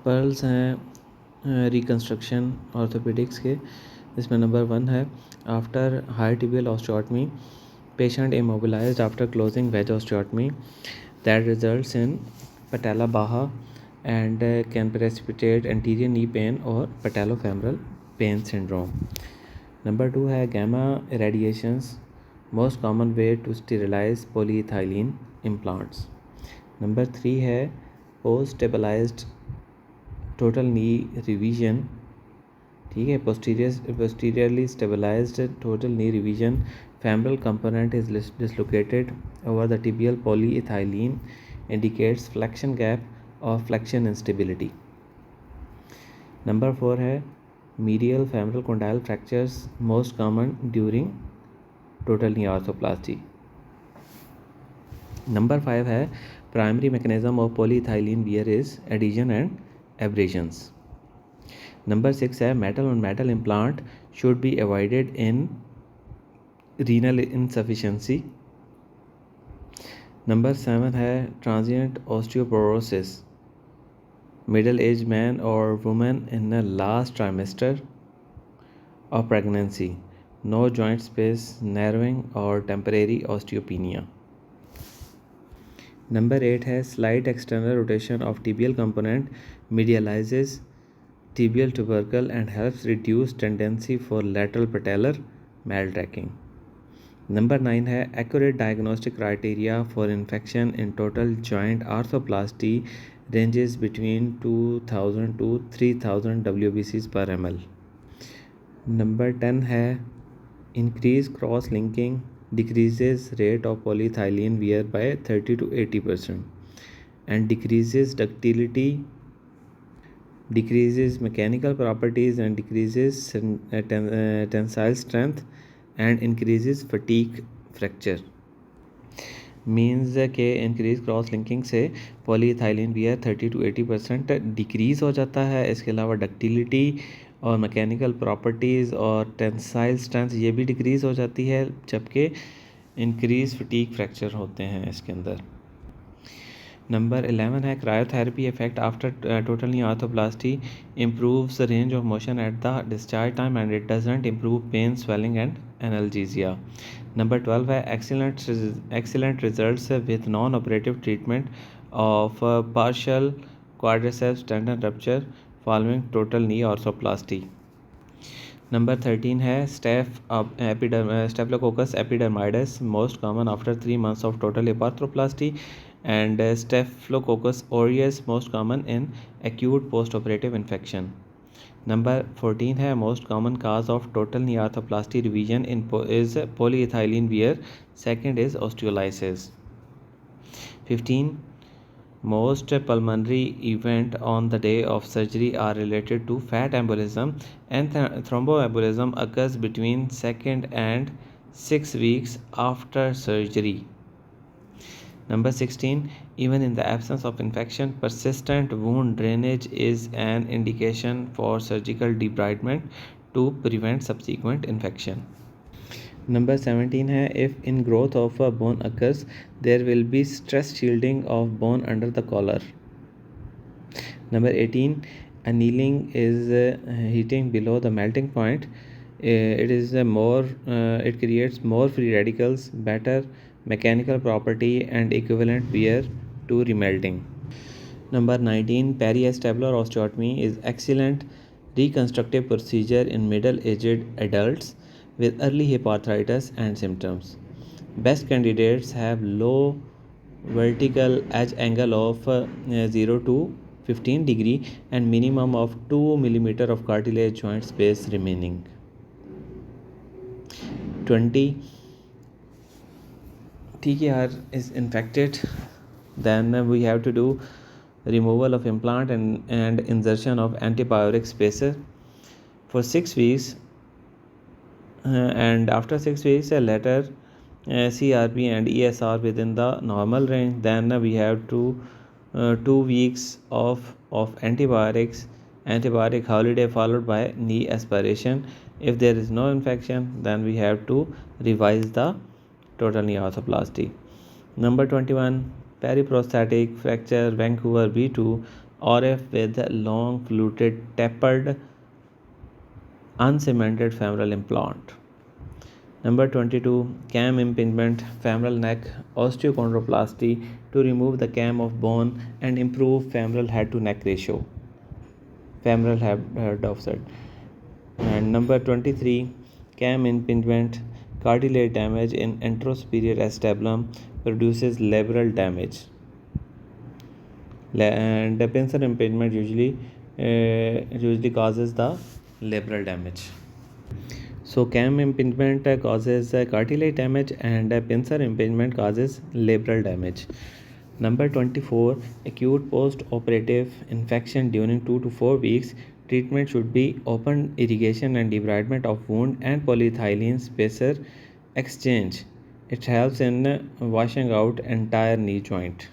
Pearls हैं reconstruction orthopaedics के। इसमें नंबर 1 है after high tibial osteotomy patient immobilized after closing wedge osteotomy that results in patella baja and can precipitate anterior knee pain or patellofemoral pain syndrome. Number 2 है gamma irradiations, most common way to sterilize polyethylene implants. Number 3 है post stabilized total knee revision, ठीक है, posteriorly stabilized total knee revision, femoral component is dislocated over the tibial polyethylene, indicates flexion gap or flexion instability. Number 4 है medial femoral condyle fractures, most common during total knee arthroplasty. Number 5 है primary mechanism of polyethylene wear is adhesion and abrasions. Number 6 है metal on metal implant should be avoided in renal insufficiency. Number 7 है transient osteoporosis, middle aged man or woman in the last trimester of pregnancy, no joint space narrowing or temporary osteopenia. Number 8 है slight external rotation of tibial component medializes tibial tubercle and helps reduce tendency for lateral patellar maltracking. Number 9 है accurate diagnostic criteria for infection in total joint arthroplasty ranges between 2000 to 3000 WBCs per ml. Number 10 है increase cross linking decreases rate of polyethylene wear by 30 to 80% and decreases ductility, decreases mechanical properties and decreases tensile strength and increases fatigue fracture. Means के increase cross linking से polyethylene wear 30 to 80% decrease हो जाता है। इसके अलावा ductility और mechanical properties और tensile strength ये भी डिक्रीज़ हो जाती है, जबकि इंक्रीज फटीक फ्रैक्चर होते हैं इसके अंदर। नंबर 11 है cryotherapy effect after total knee arthroplasty improves the range of motion at the discharge time and it doesn't improve pain, swelling and analgesia. Number 12 है excellent results with non-operative treatment of partial quadriceps tendon rupture following total knee arthroplasty. Number 13 है Staphylococcus epidermidis, most common after 3 months of total hip arthroplasty, and Staphylococcus aureus, most common in acute postoperative infection. Number 14 है most common cause of total knee arthroplasty revision is polyethylene wear. Second is osteolysis. 15 most pulmonary event on the day of surgery are related to fat embolism, and thromboembolism occurs between 2nd and 6 weeks after surgery. Number 16 even in the absence of infection, persistent wound drainage is an indication for surgical debridement to prevent subsequent infection. Number 17 है if ingrowth of a bone occurs, there will be stress shielding of bone under the collar. Number 18 annealing is heating below the melting point. It creates more free radicals, better mechanical property and equivalent wear to remelting. Number 19 periacetabular osteotomy is excellent reconstructive procedure in middle-aged adults with early hip arthritis and symptoms. Best candidates have low vertical edge angle of 0 to 15 degree and minimum of 2 mm of cartilage joint space remaining. 20 TKR is infected, then we have to do removal of implant and insertion of antibiotic spacer for 6 weeks. And after 6 weeks later CRP and ESR within the normal range, then we have 2 weeks of antibiotic holiday followed by knee aspiration. If there is no infection, then we have to revise the total knee arthroplasty. Number 21 periprosthetic fracture Vancouver V2 or if with long fluted tapered uncemented femoral implant. Number 22, cam impingement, femoral neck osteochondroplasty to remove the cam of bone and improve femoral head to neck ratio, femoral head offset. And number 23, cam impingement, cartilage damage in anterosuperior acetabulum produces labral damage. And the pincer impingement usually causes the labral damage. So cam impingement causes cartilage damage and pincer impingement causes labral damage. Number 24, acute post-operative infection during 2 to 4 weeks. Treatment should be open irrigation and debridement of wound and polyethylene spacer exchange. It helps in washing out entire knee joint.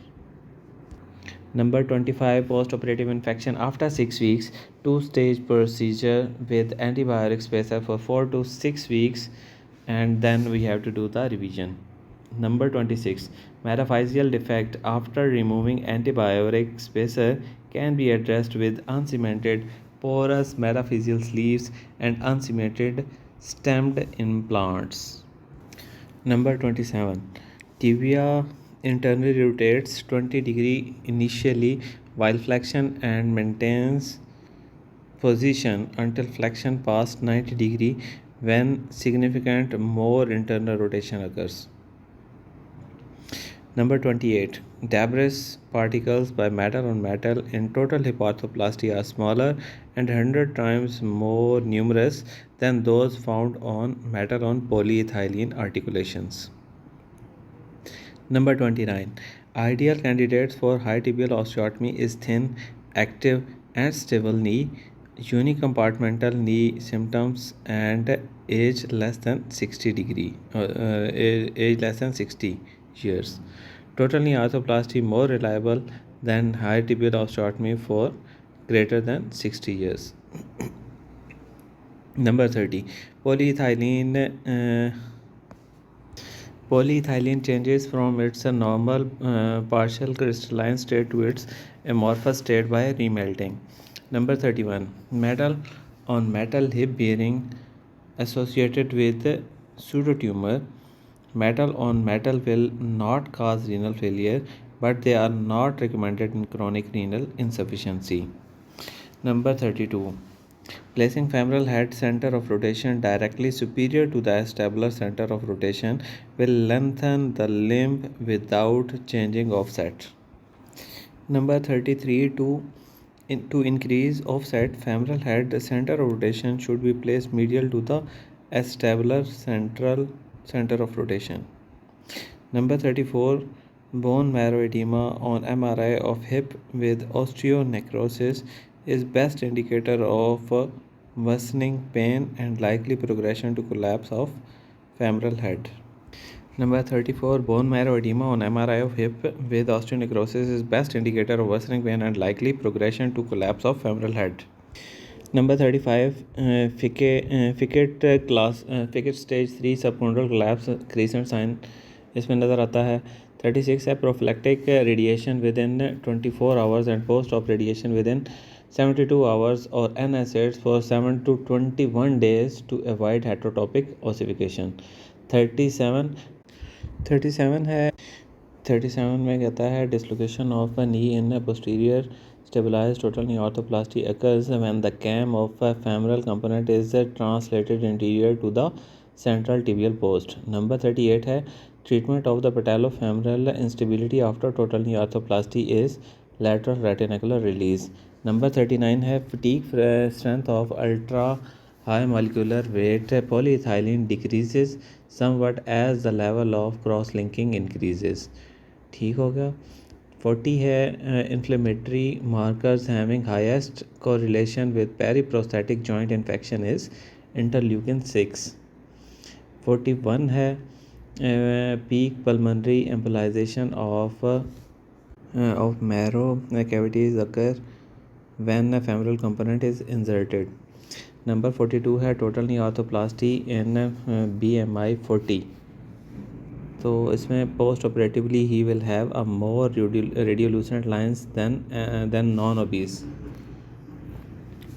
Number 25, post-operative infection after 6 weeks, two-stage procedure with antibiotic spacer for 4 to 6 weeks, and then we have to do the revision. Number 26, metaphyseal defect after removing antibiotic spacer can be addressed with uncemented porous metaphyseal sleeves and uncemented stemmed implants. Number 27, tibia internally rotates 20 degree initially while flexion and maintains position until flexion past 90 degree when significant more internal rotation occurs. Number 28, debris particles by metal on metal in total hip arthroplasty are smaller and 100 times more numerous than those found on metal on polyethylene articulations. Number 29, ideal candidates for high tibial osteotomy is thin, active and stable knee, unicompartmental knee symptoms and age less than 60 years. Total knee arthroplasty more reliable than high tibial osteotomy for greater than 60 years. Number 30, polyethylene changes from its normal partial crystalline state to its amorphous state by remelting. Number 31, metal on metal hip bearing associated with pseudotumor. Metal on metal will not cause renal failure, but they are not recommended in chronic renal insufficiency. Number 32, placing femoral head center of rotation directly superior to the acetabular center of rotation will lengthen the limb without changing offset. Number 33, to increase offset, femoral head center of rotation should be placed medial to the acetabular center of rotation. Number 34, bone marrow edema on MRI of hip with osteonecrosis is best indicator of worsening pain and likely progression to collapse of femoral head. Number 34, bone marrow edema on MRI of hip with osteonecrosis is best indicator of worsening pain and likely progression to collapse of femoral head. Number 35, Fickett stage 3 subchondral collapse crescent sign इसमें नज़र आता है. 36 है prophylactic radiation within 24 hours and post-op radiation within 72 hours or NSAIDs for 7 to 21 days to avoid heterotopic ossification. 37 है 37 में कहता है dislocation of a knee in a posterior stabilized total knee orthoplasty occurs when the cam of a femoral component is translated anterior to the central tibial post. Number 38 है treatment of the patellofemoral instability after total knee arthroplasty is lateral retinacular release. Number 39 है fatigue strength of ultra high molecular weight polyethylene decreases somewhat as the level of cross linking increases. ठीक हो गया. 40 है inflammatory markers having highest correlation with periprosthetic joint infection is interleukin 6. 41 है peak pulmonary embolization of marrow cavities occur when a femoral component is inserted. Number 42 है total knee arthroplasty in BMI 40. तो इसमें post operatively he will have a more radiolucent lines than non obese.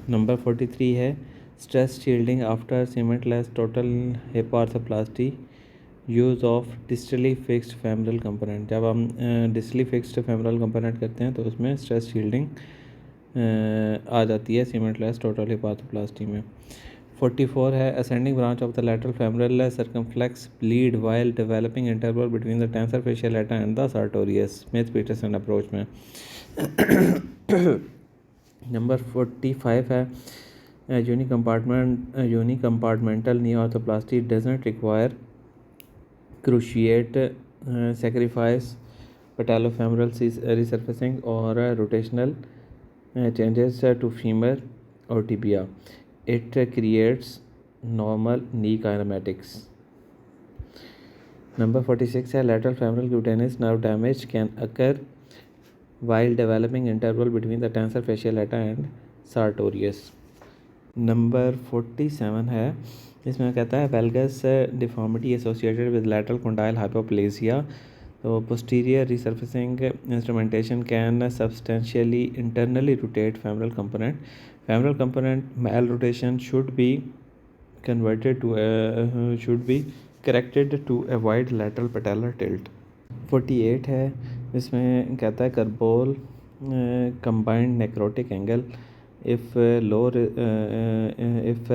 Number 43 है stress shielding after cementless total hip arthroplasty, use of distally fixed femoral component. जब हम distally fixed femoral component करते हैं तो उसमें stress shielding आ जाती है सीमेंटलेस total hip arthroplasty में। 44 है ascending branch of the lateral femoral circumflex bleed while developing interval between the tensor fascia lata and the sartorius, Smith Petersen approach में। Number 45 है unicompartmental knee arthroplasty doesn't require cruciate sacrifice patellofemoral resurfacing or rotational changes to femur or tibia. It creates normal knee kinematics. Number 46 है lateral femoral cutaneous nerve damage can occur while developing interval between the tensor fascial lata and sartorius. Number 47 है इसमें कहता है valgus deformity associated with lateral condyle hypoplasia. तो posterior resurfacing instrumentation can substantially internally rotate femoral component malrotation should be corrected to avoid lateral patellar tilt. 48 है इसमें कहता है कर्बोल combined necrotic angle if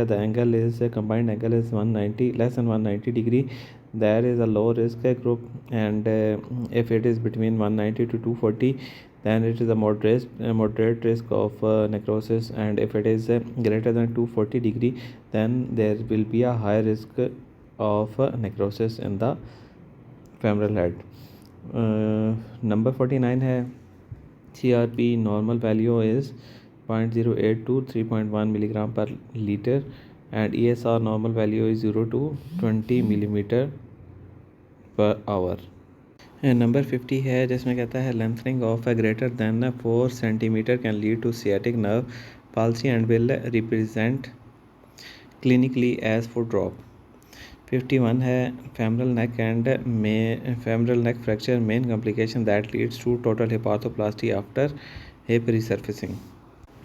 the angle is combined angle is 190 less than 190 degree, there is a low risk group, and if it is between 190 to 240, then it is a moderate risk of necrosis, and if it is greater than 240 degree, then there will be a high risk of necrosis in the femoral head. Number 49 है CRP normal value is 0.08 to 3.1 milligram per liter, and ESR normal value is 0 to 20 millimeter per hour. Number 50 है जिसमें कहता है lengthening of greater than 4 centimeter can lead to sciatic nerve palsy and will represent clinically as foot drop. 51 है femoral neck fracture main complication that leads to total hip arthroplasty after hip resurfacing.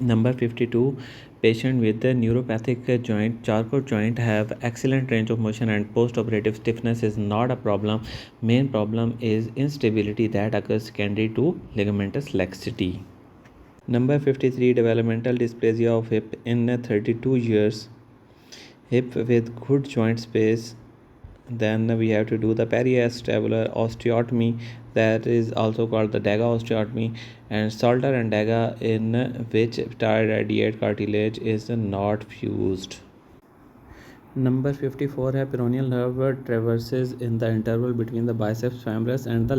Number 52 patient with the neuropathic joint charcot joint have excellent range of motion and post-operative stiffness is not a problem. Main problem is instability that occurs secondary to ligamentous laxity. Number 53 developmental dysplasia of hip in 32 years, hip with good joint space. Then we have to do the periacetabular osteotomy, that is also called the Dagger osteotomy, and Salter and Dagger, in which pterygium cartilage is not fused. Number 54 है peroneal nerve traverses in the interval between the biceps femoris and the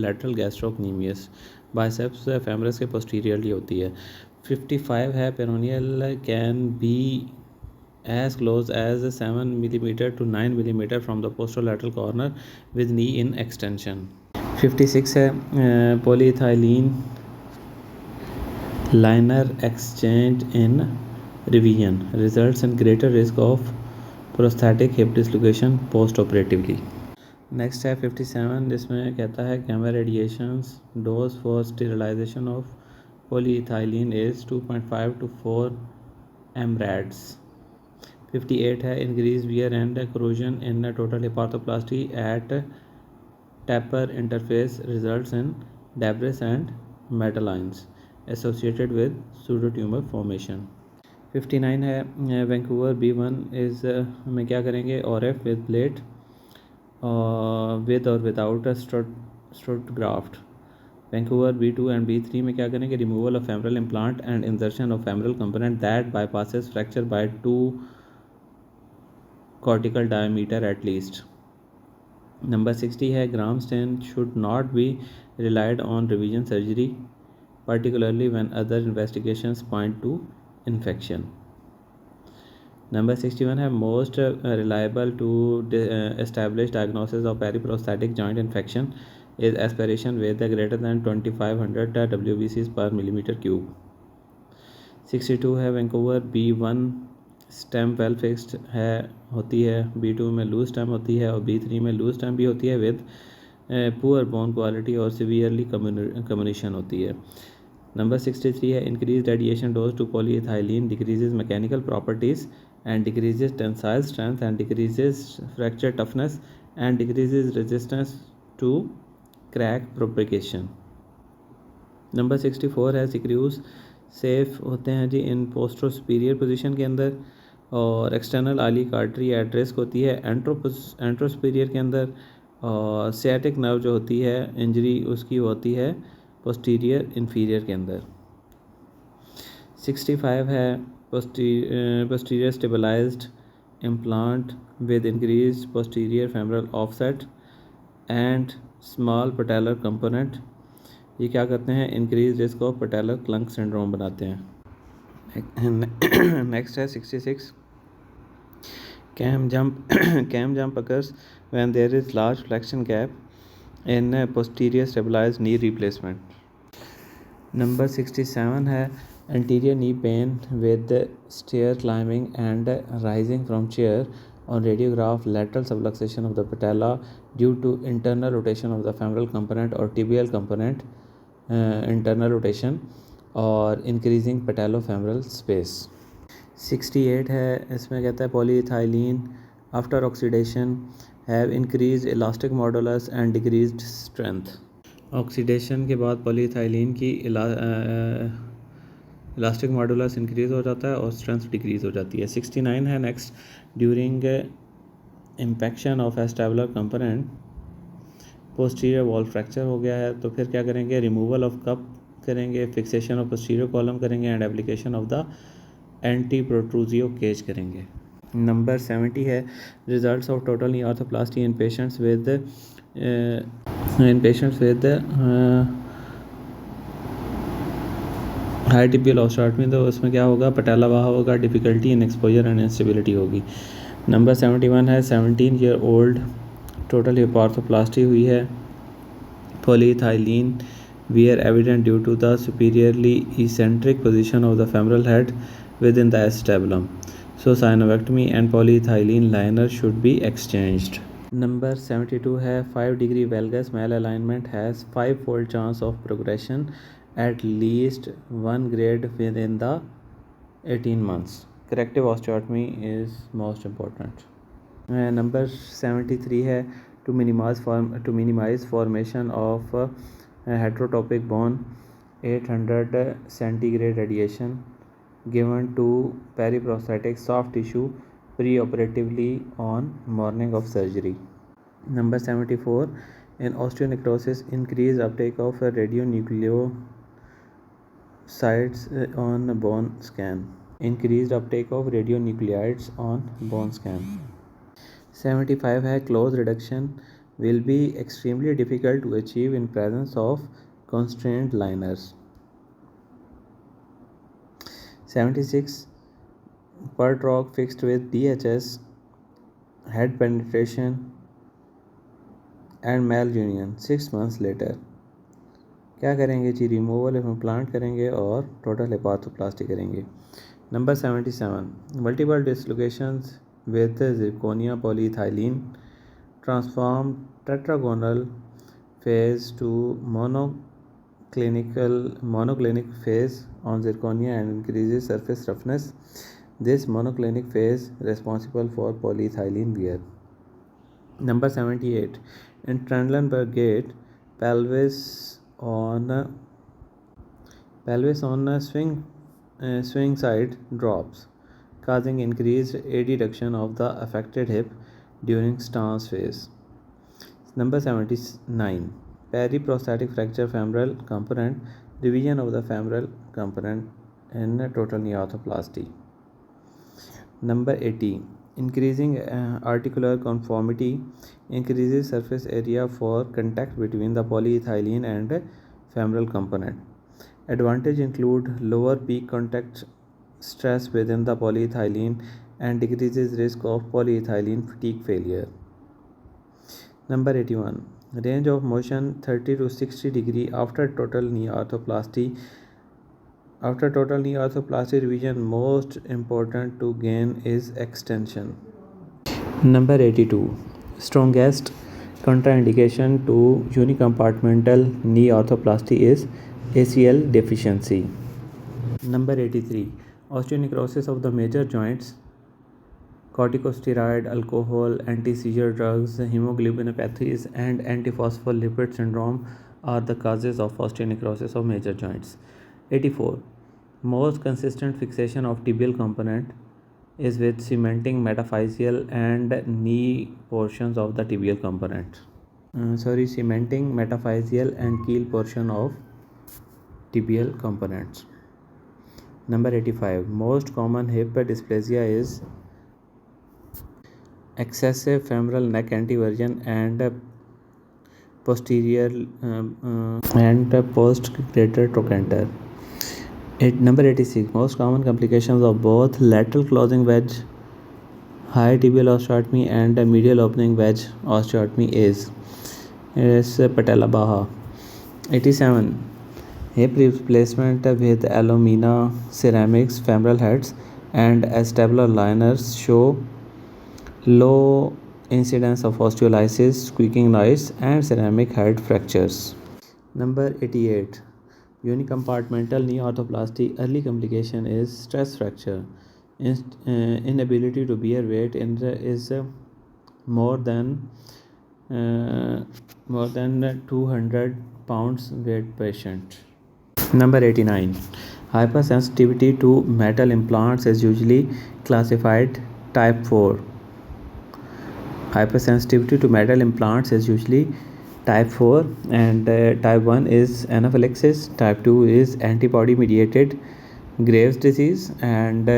lateral gastrocnemius. biceps femoris के posteriorly होती है. 55 है peroneal can be as close as 7 mm to 9 mm from the posterolateral corner with knee in extension. 56 है polyethylene liner exchange in revision results in greater risk of prosthetic hip dislocation post-operatively. Next है 57 जिसमें कहता है gamma radiations dose for sterilization of polyethylene is 2.5 to 4 mrads. 58 है increased wear and corrosion in total hip arthroplasty at taper interface results in debris and metalines associated with pseudotumor formation. 59 है Vancouver B1 is में क्या करेंगे ORF with plate with or without a strut graft. Vancouver B2 and B3 में क्या करेंगे removal of femoral implant and insertion of femoral component that bypasses fracture by 2 cortical diameter at least. Number 60 है gram stain should not be relied on revision surgery, particularly when other investigations point to infection. Number 61 है most reliable to establish diagnosis of periprosthetic joint infection is aspiration with greater than 2500 WBCs per millimeter cube. 62 है Vancouver B1 stem well fixed है होती है, B2 में loose stem होती है और B3 में लूज स्टेम भी होती है विद पुअर बोन क्वालिटी और सीवियरली कम्युनिशन होती है। नंबर 63 है increase radiation dose to polyethylene decreases mechanical properties and decreases tensile strength and decreases fracture toughness and decreases resistance to crack propagation. Number 64 है screws safe होते हैं जी इन posterior superior position के अंदर, और एक्सटर्नल आली कार्टरी एट रिस्क होती है एंट्रोस्पीरियर के अंदर, और सियाटिक नर्व जो होती है इंजरी उसकी होती है पोस्टीरियर इन्फीरियर के अंदर। 65 है posterior stabilized implant with increase posterior femoral offset and small patellar component. ये क्या करते हैं, increase risk of patellar clunk syndrome बनाते हैं। नेक्स्ट है 66 cam jump occurs when there is large flexion gap in posterior stabilized knee replacement. Number 67 है anterior knee pain with stair climbing and rising from chair on radiograph, lateral subluxation of the patella due to internal rotation of the femoral component or tibial component, internal rotation और increasing patellofemoral space. 68 है, इसमें कहता है polyethylene after oxidation have increase elastic modulus and decreased strength. Oxidation के बाद polyethylene की elastic modulus increase हो जाता है और स्ट्रेंथ डिक्रीज हो जाती है। 69 है next, during impaction of acetabular component posterior wall fracture हो गया है तो फिर क्या करेंगे, रिमूवल ऑफ कप करेंगे, फिक्सेशन ऑफ पोस्टीरियर कॉलम करेंगे and application of the anti protrusio cage करेंगे। नंबर 70 है results of total knee arthroplasty in patients with high tibial osteotomy. तो उसमें क्या होगा, पटेला बाहा होगा, difficulty in exposure and instability होगी। नंबर 71 है 17 year old total hip arthroplasty हुई है, polyethylene wear evident due to the superiorly eccentric position of the femoral head within the acetabulum. So synovectomy and polyethylene liner should be exchanged. Number 72 है 5 degree valgus malalignment has 5-fold chance of progression at least 1 grade within the 18 months. Corrective osteotomy is most important. Number 73 है to minimize formation of heterotopic bone, 800 centigrade radiation given to periprosthetic soft tissue preoperatively on morning of surgery. Number 74 in osteonecrosis, increased uptake of radionucleosides on bone scan. Increased uptake of radionuclides on bone scan. 75 है close reduction will be extremely difficult to achieve in presence of constrained liners. 76 PERT rock fixed with DHS, head penetration and malunion 6 months later. क्या करेंगे जी, removal of implant करेंगे और total hip arthroplasty करेंगे। Number 77 multiple dislocations with zirconia polyethylene transform tetragonal phase to monoclinic phase on zirconia and increases surface roughness. This monoclinic phase responsible for polyethylene wear. Number 78 in Trendelenburg gait, pelvis on swing side drops, causing increased adduction of the affected hip during stance phase. Number 79 periprosthetic fracture femoral component, division of the femoral component in total knee arthroplasty. Number 80 increasing articular conformity, increases surface area for contact between the polyethylene and femoral component. Advantage include lower peak contact stress within the polyethylene and decreases risk of polyethylene fatigue failure. Number 81 range of motion 30 to 60 degree after total knee arthroplasty After total knee orthoplasty revision, most important to gain is extension. Number 82. Strongest contraindication to unicompartmental knee orthoplasty is ACL deficiency. Number 83. Osteonecrosis of the major joints, corticosteroid, alcohol, anti-seizure drugs, hemoglobinopathies, and antiphospholipid syndrome are the causes of osteonecrosis of major joints. 84. Most consistent fixation of tibial component is with cementing metaphyseal and knee portions of the tibial component. Cementing metaphyseal and keel portion of tibial components. Number 85. Most common hip dysplasia is excessive femoral neck anteversion and posterior and post greater trochanter. Number 86. Most common complications of both lateral closing wedge high tibial osteotomy and medial opening wedge osteotomy is patella baja. 87. Hip replacement with alumina ceramics femoral heads and acetabular liners show low incidence of osteolysis, squeaking noise, and ceramic head fractures. Number 88. Unicompartmental knee orthoplasty early complication is stress fracture. Inability to bear weight is more than 200 pounds weight patient. Number 89. Hypersensitivity to metal implants is usually classified type 4. Hypersensitivity to metal implants is usually type 4 and type 1 is anaphylaxis, type 2 is antibody mediated Graves disease, and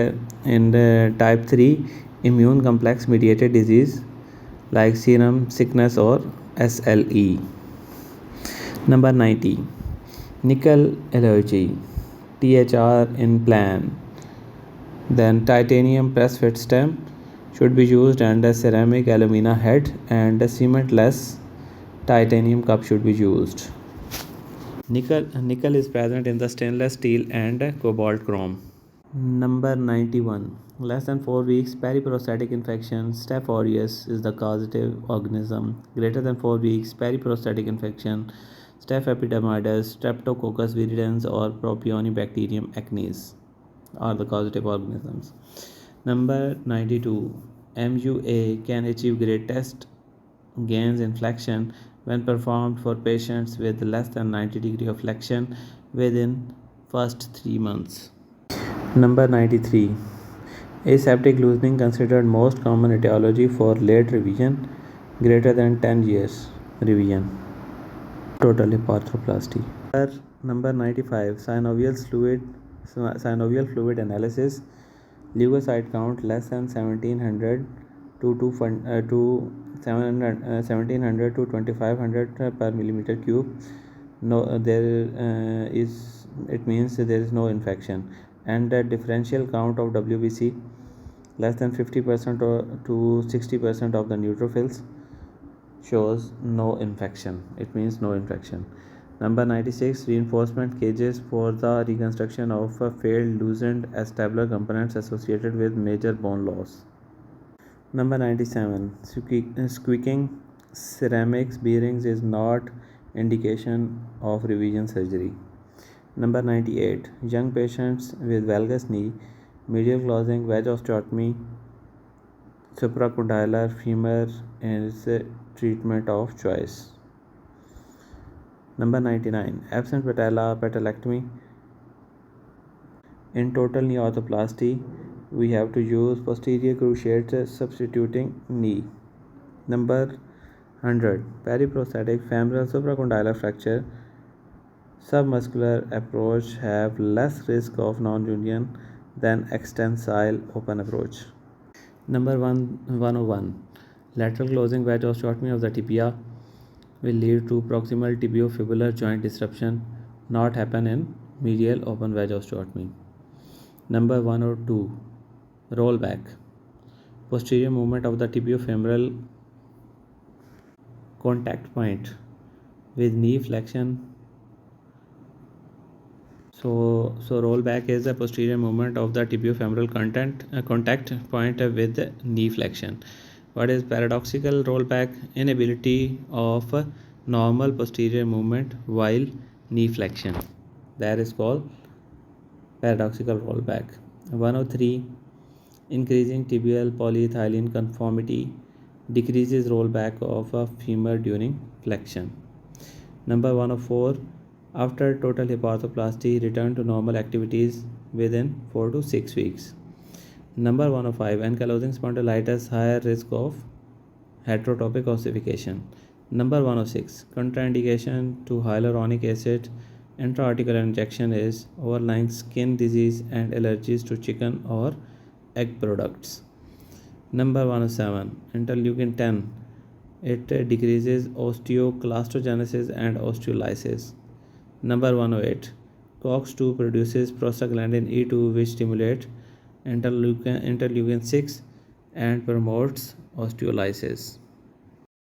in type 3 immune complex mediated disease like serum sickness or SLE. Number 90. Nickel allergy, THR in plan. Then titanium press fit stem should be used and a ceramic alumina head and a cementless titanium cup should be used. Nickel is present in the stainless steel and cobalt chrome. Number 91. Less than 4 weeks periprosthetic infection. Staph aureus is the causative organism. Greater than 4 weeks periprosthetic infection. Staph epidermidis, Streptococcus viridans or Propionibacterium acnes are the causative organisms. Number 92. MUA can achieve greatest gains in flexion when performed for patients with less than 90 degree of flexion within first 3 months. Number 93. Aseptic loosening considered most common etiology for late revision greater than 10 years revision. Total hip arthroplasty. Number 95. Synovial fluid analysis. Leukocyte count less than 1700 to 1700 to 2500 per millimeter cube. It means there is no infection. And the differential count of WBC less than 50% to 60% of the neutrophils shows no infection. It means no infection. Number 96. Reinforcement cages for the reconstruction of failed loosened acetabular components associated with major bone loss. Number 97. Squeaking ceramics bearings is not indication of revision surgery. Number 98. Young patients with valgus knee, medial closing wedge osteotomy, supracondylar femur is treatment of choice. Number 99. Absent patella patelectomy. In total knee orthoplasty, we have to use posterior cruciate substituting knee. Number 100. Periprosthetic femoral supracondylar fracture. Submuscular approach have less risk of non-union than extensile open approach. Number 101. Lateral closing wedge osteotomy of the tibia will lead to proximal tibiofibular joint disruption, not happen in medial open wedge osteotomy. Number 102. Rollback. Posterior movement of the tibiofemoral contact point with knee flexion So rollback is the posterior movement of the tibiofemoral contact point with the knee flexion. What is paradoxical rollback? Inability of normal posterior movement while knee flexion. That is called paradoxical rollback. 103. Increasing tibial polyethylene conformity decreases rollback of a femur during flexion. Number 104. After total hip arthroplasty, return to normal activities within 4 to 6 weeks. Number 105. Ankylosing spondylitis, higher risk of heterotopic ossification. Number 106. Contraindication to hyaluronic acid intraarticular injection is overlying skin disease and allergies to chicken or egg products. Number 107. Interleukin 10. It decreases osteoclastogenesis and osteolysis. Number 108. COX-2 produces prostaglandin E2 which stimulates interleukin 6 and promotes osteolysis.